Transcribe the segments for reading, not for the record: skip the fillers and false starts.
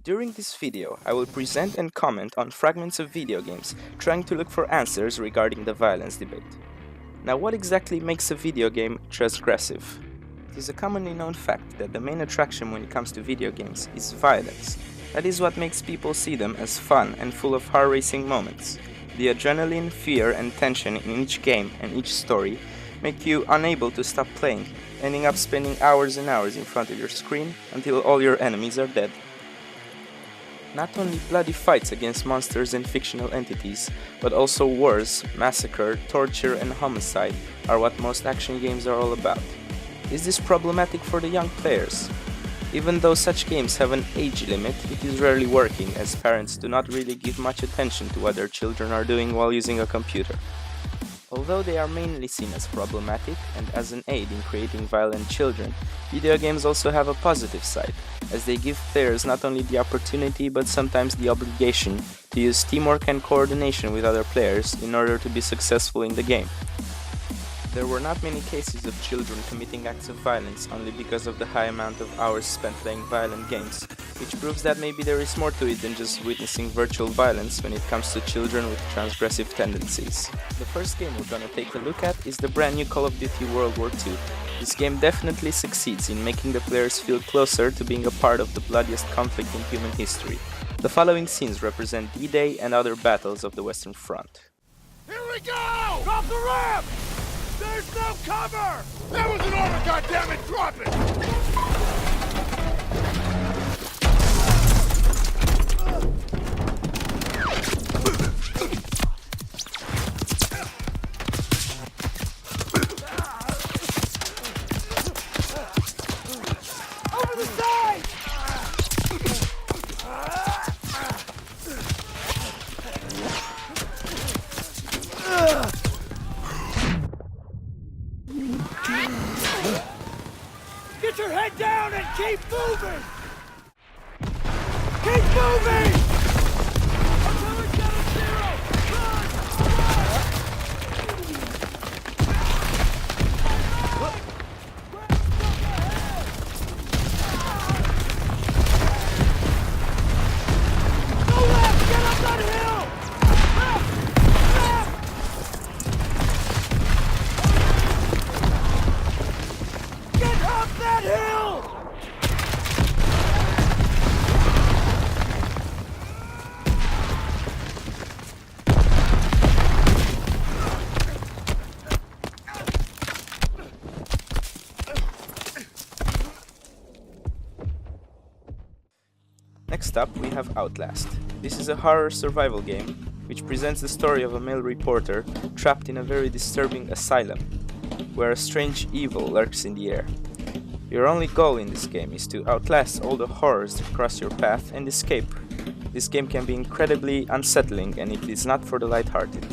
During this video, I will present and comment on fragments of video games, trying to look for answers regarding the violence debate. Now, what exactly makes a video game transgressive? It is a commonly known fact that the main attraction when it comes to video games is violence. That is what makes people see them as fun and full of heart-racing moments. The adrenaline, fear, and tension in each game and each story make you unable to stop playing, ending up spending hours and hours in front of your screen until all your enemies are dead. Not only bloody fights against monsters and fictional entities, but also wars, massacre, torture, and homicide are what most action games are all about. Is this problematic for the young players? Even though such games have an age limit, it is rarely working, as parents do not really give much attention to what their children are doing while using a computer. Although they are mainly seen as problematic and as an aid in creating violent children, video games also have a positive side, as they give players not only the opportunity but sometimes the obligation to use teamwork and coordination with other players in order to be successful in the game. There were not many cases of children committing acts of violence only because of the high amount of hours spent playing violent games, which proves that maybe there is more to it than just witnessing virtual violence when it comes to children with transgressive tendencies. The first game we're gonna take a look at is the brand new Call of Duty World War II. This game definitely succeeds in making the players feel closer to being a part of the bloodiest conflict in human history. The following scenes represent D-Day and other battles of the Western Front. Here we go! Drop the ramp! There's no cover! That was an order, goddammit! Drop it! Over the side! Get your head down and keep moving! Keep moving! Artillery 7-0! Run! Go left! Get up that hill! Left! Left! Get up that hill! Next up, we have Outlast. This is a horror survival game which presents the story of a male reporter trapped in a very disturbing asylum, where a strange evil lurks in the air. Your only goal in this game is to outlast all the horrors that cross your path and escape. This game can be incredibly unsettling, and it is not for the lighthearted.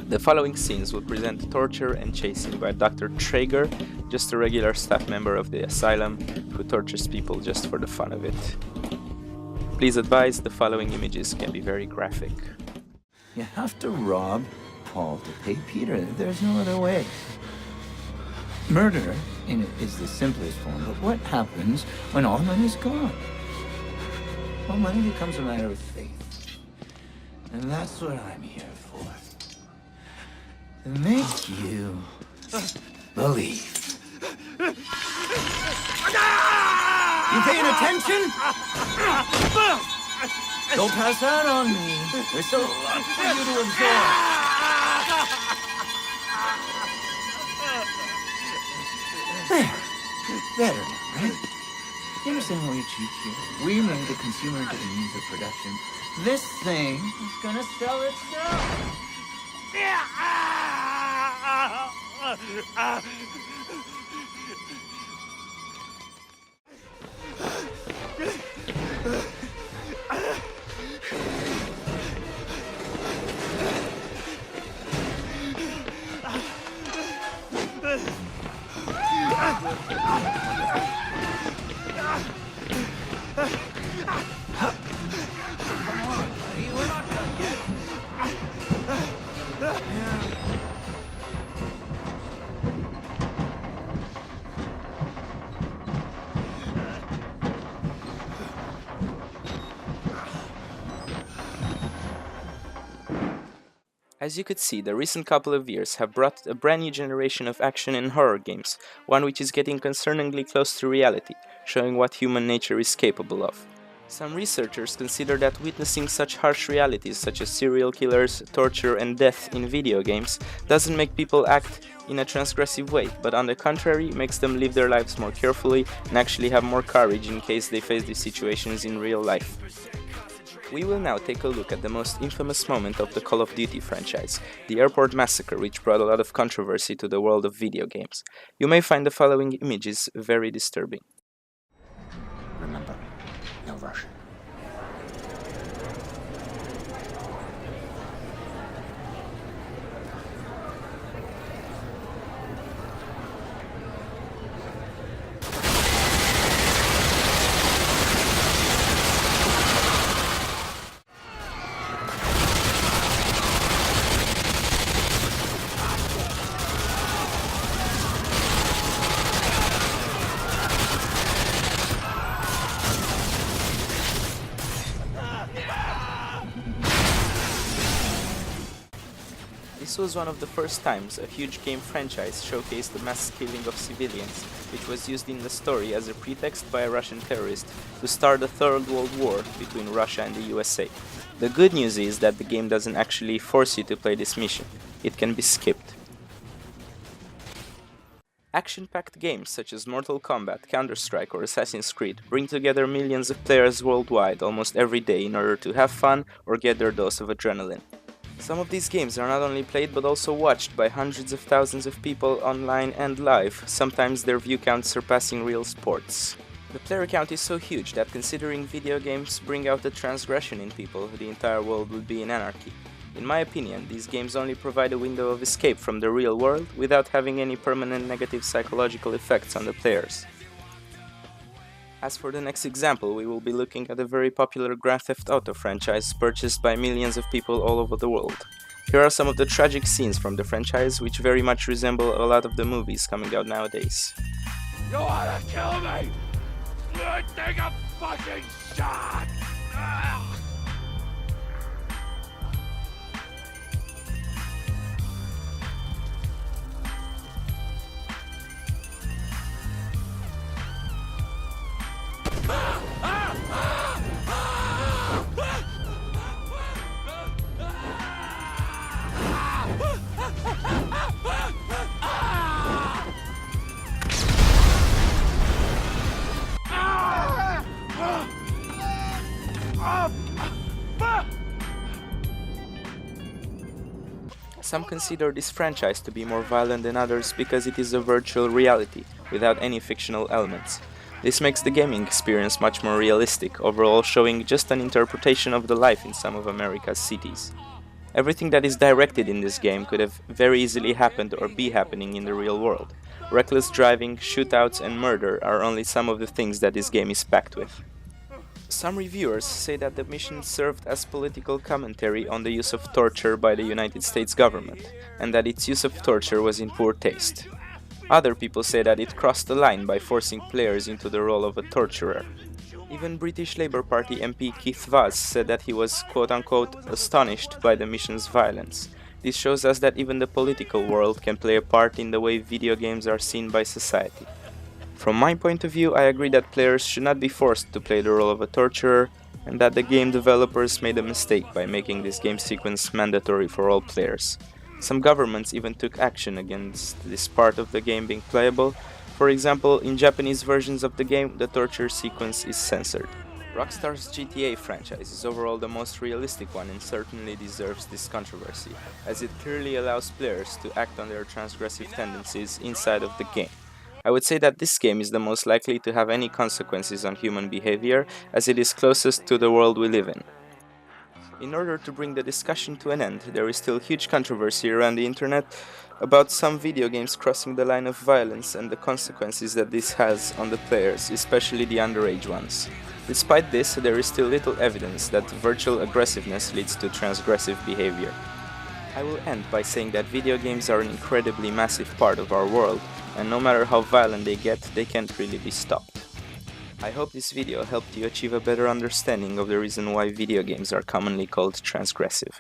The following scenes will present torture and chasing by Dr. Traeger, just a regular staff member of the asylum who tortures people just for the fun of it. Please advise, the following images can be very graphic. You have to rob Paul to pay Peter. There's no other way. Murder is the simplest form, but what happens when all money's gone? Well, money becomes a matter of faith. And that's what I'm here for. To make you believe. You paying attention? Don't pass out on me. There's still a lot for you to absorb. There. Better now, right? You understand why we cheat here? We made the consumer into the means of production. This thing is gonna sell itself. We're not done yet. As you could see, the recent couple of years have brought a brand new generation of action and horror games, one which is getting concerningly close to reality, showing what human nature is capable of. Some researchers consider that witnessing such harsh realities such as serial killers, torture and death in video games doesn't make people act in a transgressive way, but on the contrary makes them live their lives more carefully and actually have more courage in case they face these situations in real life. We will now take a look at the most infamous moment of the Call of Duty franchise, the airport massacre, which brought a lot of controversy to the world of video games. You may find the following images very disturbing. Remember, no rush. This was one of the first times a huge game franchise showcased the mass killing of civilians, which was used in the story as a pretext by a Russian terrorist to start a Third World War between Russia and the USA. The good news is that the game doesn't actually force you to play this mission, it can be skipped. Action-packed games such as Mortal Kombat, Counter-Strike or Assassin's Creed bring together millions of players worldwide almost every day in order to have fun or get their dose of adrenaline. Some of these games are not only played but also watched by hundreds of thousands of people online and live, sometimes their view count surpassing real sports. The player count is so huge that considering video games bring out the transgression in people, the entire world would be in anarchy. In my opinion, these games only provide a window of escape from the real world without having any permanent negative psychological effects on the players. As for the next example, we will be looking at a very popular Grand Theft Auto franchise purchased by millions of people all over the world. Here are some of the tragic scenes from the franchise which very much resemble a lot of the movies coming out nowadays. You wanna kill me? Take a fucking shot! Some consider this franchise to be more violent than others because it is a virtual reality, without any fictional elements. This makes the gaming experience much more realistic, overall showing just an interpretation of the life in some of America's cities. Everything that is directed in this game could have very easily happened or be happening in the real world. Reckless driving, shootouts and murder are only some of the things that this game is packed with. Some reviewers say that the mission served as political commentary on the use of torture by the United States government, and that its use of torture was in poor taste. Other people say that it crossed the line by forcing players into the role of a torturer. Even British Labour Party MP Keith Vaz said that he was quote-unquote astonished by the mission's violence. This shows us that even the political world can play a part in the way video games are seen by society. From my point of view, I agree that players should not be forced to play the role of a torturer, and that the game developers made a mistake by making this game sequence mandatory for all players. Some governments even took action against this part of the game being playable. For example, in Japanese versions of the game, the torture sequence is censored. Rockstar's GTA franchise is overall the most realistic one and certainly deserves this controversy, as it clearly allows players to act on their transgressive tendencies inside of the game. I would say that this game is the most likely to have any consequences on human behavior, as it is closest to the world we live in. In order to bring the discussion to an end, there is still huge controversy around the internet about some video games crossing the line of violence and the consequences that this has on the players, especially the underage ones. Despite this, there is still little evidence that virtual aggressiveness leads to transgressive behavior. I will end by saying that video games are an incredibly massive part of our world, and no matter how violent they get, they can't really be stopped. I hope this video helped you achieve a better understanding of the reason why video games are commonly called transgressive.